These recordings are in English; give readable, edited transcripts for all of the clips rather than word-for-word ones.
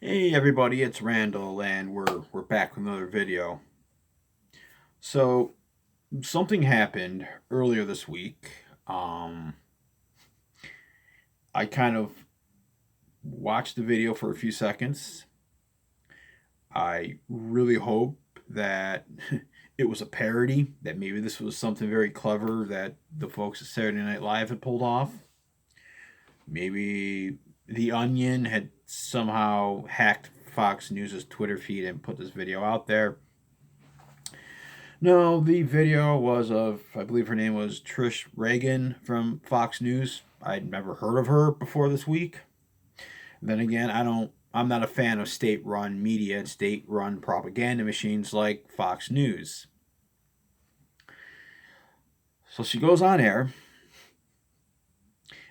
Hey everybody, it's Randall and we're back with another video. So something happened earlier this week. Um I kind of watched the video for a few seconds. I really hope that it was a parody, that maybe this was something very clever that the folks at Saturday Night Live had pulled off. Maybe The Onion had somehow hacked Fox News' Twitter feed and put this video out there. No, the video was of, I believe her name was Trish Regan from Fox News. I'd never heard of her before this week. Then again, I'm not a fan of state-run media and state-run propaganda machines like Fox News. So she goes on air,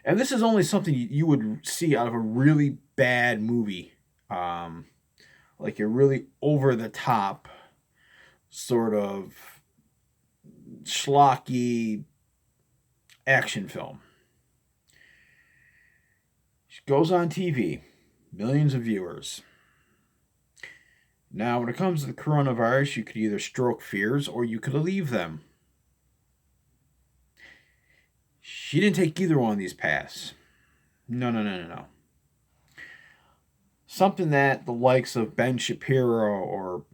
and this is only something you would see out of a really bad movie, like a really over-the-top sort of schlocky action film. She goes on TV, millions of viewers. Now, when it comes to the coronavirus, you could either stroke fears or you could alleviate them. She didn't take either one of these paths. No. Something that the likes of Ben Shapiro or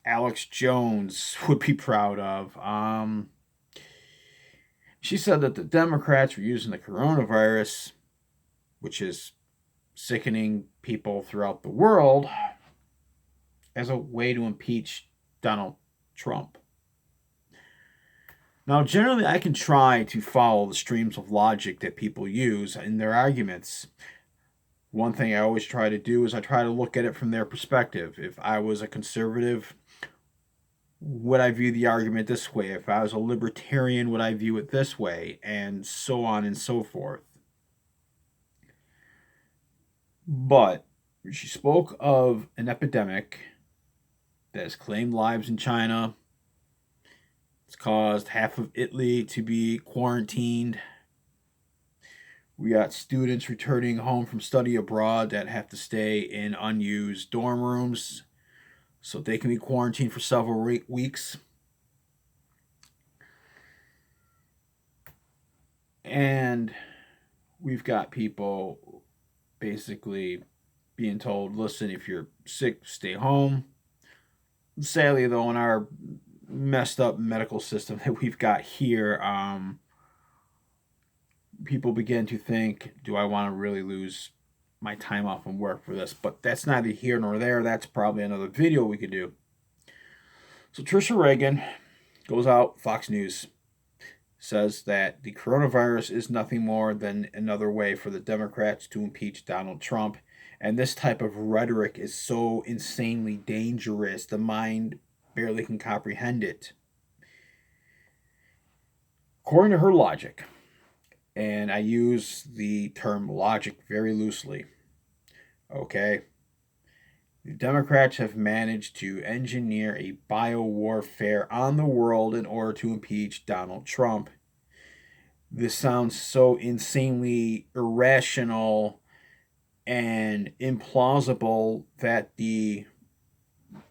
Alex Jones would be proud of. She said that the Democrats were using the coronavirus, which is sickening people throughout the world, as a way to impeach Donald Trump. Now, generally, I can try to follow the streams of logic that people use in their arguments. One thing I always try to do is I try to look at it from their perspective. If I was a conservative, would I view the argument this way? If I was a libertarian, would I view it this way? And so on and so forth. But she spoke of an epidemic that has claimed lives in China. It's caused half of Italy to be quarantined. We got students returning home from study abroad that have to stay in unused dorm rooms so they can be quarantined for several weeks. And we've got people basically being told, listen, if you're sick, stay home. Sadly, though, in our messed up medical system that we've got here, people begin to think, do I want to really lose my time off from work for this? But that's neither here nor there. That's probably another video we could do. So Trisha Regan goes out, Fox News, says that the coronavirus is nothing more than another way for the Democrats to impeach Donald Trump. And this type of rhetoric is so insanely dangerous, the mind barely can comprehend it. According to her logic, and I use the term logic very loosely, okay? The Democrats have managed to engineer a biowarfare on the world in order to impeach Donald Trump. This sounds so insanely irrational and implausible that the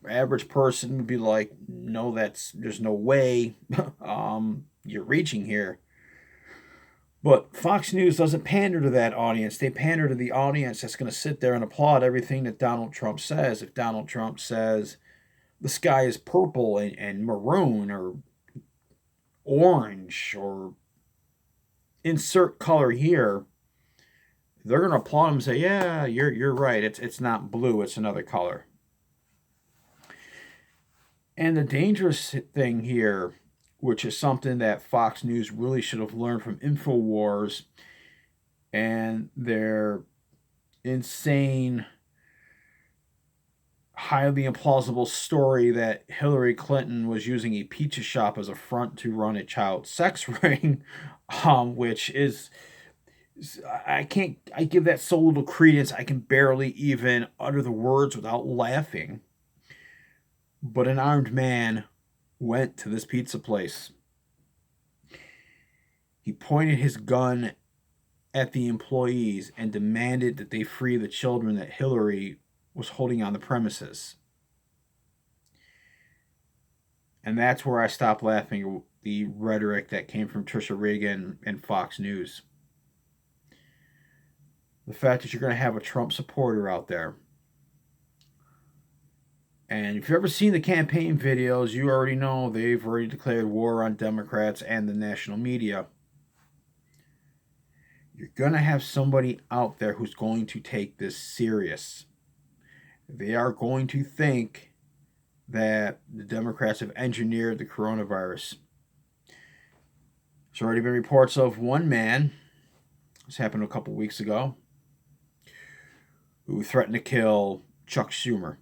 average person would be like, no, there's no way you're reaching here. But Fox News doesn't pander to that audience. They pander to the audience that's going to sit there and applaud everything that Donald Trump says. If Donald Trump says the sky is purple and maroon or orange or insert color here, they're going to applaud him and say, yeah, you're right. It's not blue. It's another color. And the dangerous thing here, which is something that Fox News really should have learned from InfoWars and their insane, highly implausible story that Hillary Clinton was using a pizza shop as a front to run a child sex ring, which is, I give that so little credence, I can barely even utter the words without laughing. But an armed man went to this pizza place. He pointed his gun at the employees and demanded that they free the children that Hillary was holding on the premises. And that's where I stopped laughing at the rhetoric that came from Trisha Regan and Fox News. The fact that you're going to have a Trump supporter out there. And if you've ever seen the campaign videos, you already know they've already declared war on Democrats and the national media. You're going to have somebody out there who's going to take this serious. They are going to think that the Democrats have engineered the coronavirus. There's already been reports of one man, this happened a couple weeks ago, who threatened to kill Chuck Schumer.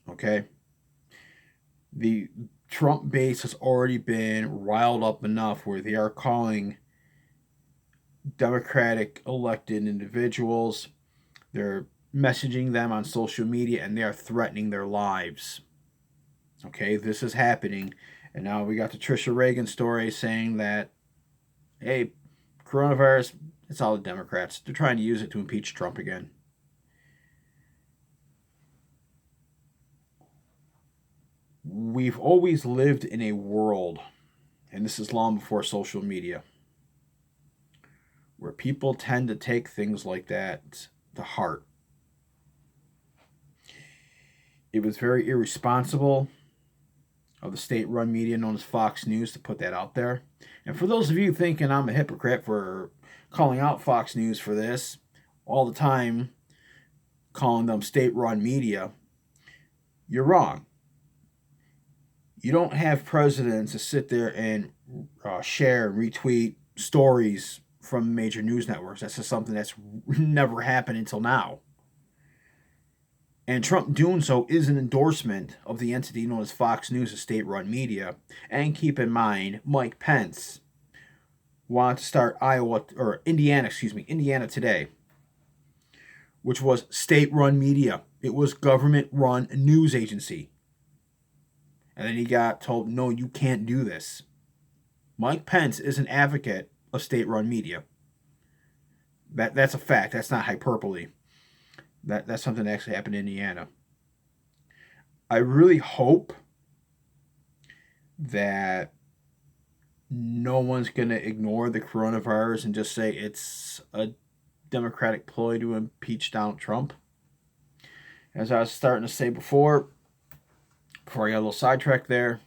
Okay? The Trump base has already been riled up enough where they are calling Democratic elected individuals. They're messaging them on social media and they are threatening their lives. Okay, this is happening. And now we got the Trisha Regan story saying that, hey, coronavirus, it's all the Democrats. They're trying to use it to impeach Trump again. We've always lived in a world, and this is long before social media, where people tend to take things like that to heart. It was very irresponsible of the state-run media known as Fox News to put that out there. And for those of you thinking I'm a hypocrite for calling out Fox News for this all the time, calling them state-run media, you're wrong. You don't have presidents to sit there and share and retweet stories from major news networks. That's just something that's never happened until now. And Trump doing so is an endorsement of the entity known as Fox News, a state-run media. And keep in mind, Mike Pence wanted to start Indiana Today, which was state-run media. It was government-run news agency. And then he got told, no, you can't do this. Mike Pence is an advocate of state-run media. That's a fact. That's not hyperbole. That's something that actually happened in Indiana. I really hope that no one's going to ignore the coronavirus and just say it's a Democratic ploy to impeach Donald Trump. As I was starting to say before I got a little sidetracked there,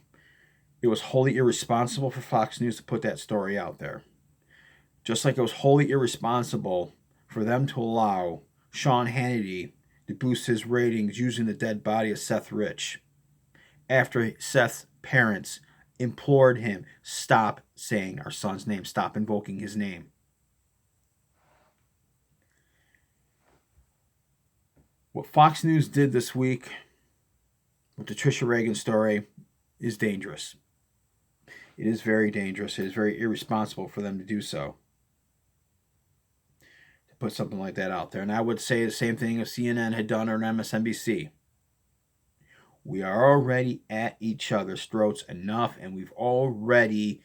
it was wholly irresponsible for Fox News to put that story out there. Just like it was wholly irresponsible for them to allow Sean Hannity to boost his ratings using the dead body of Seth Rich after Seth's parents implored him, stop saying our son's name, stop invoking his name. What Fox News did this week with the Trisha Regan story is dangerous. It is very dangerous. It is very irresponsible for them to do so. To put something like that out there. And I would say the same thing if CNN had done or MSNBC. We are already at each other's throats enough, and we've already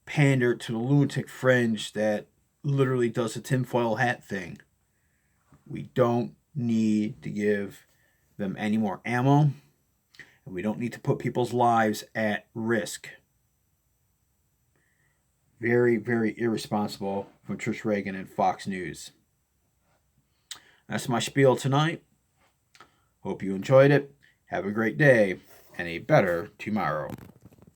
pandered to the lunatic fringe that literally does the tinfoil hat thing. We don't need to give them any more ammo. And we don't need to put people's lives at risk. Very, very irresponsible from Trish Regan and Fox News. That's my spiel tonight. Hope you enjoyed it. Have a great day and a better tomorrow.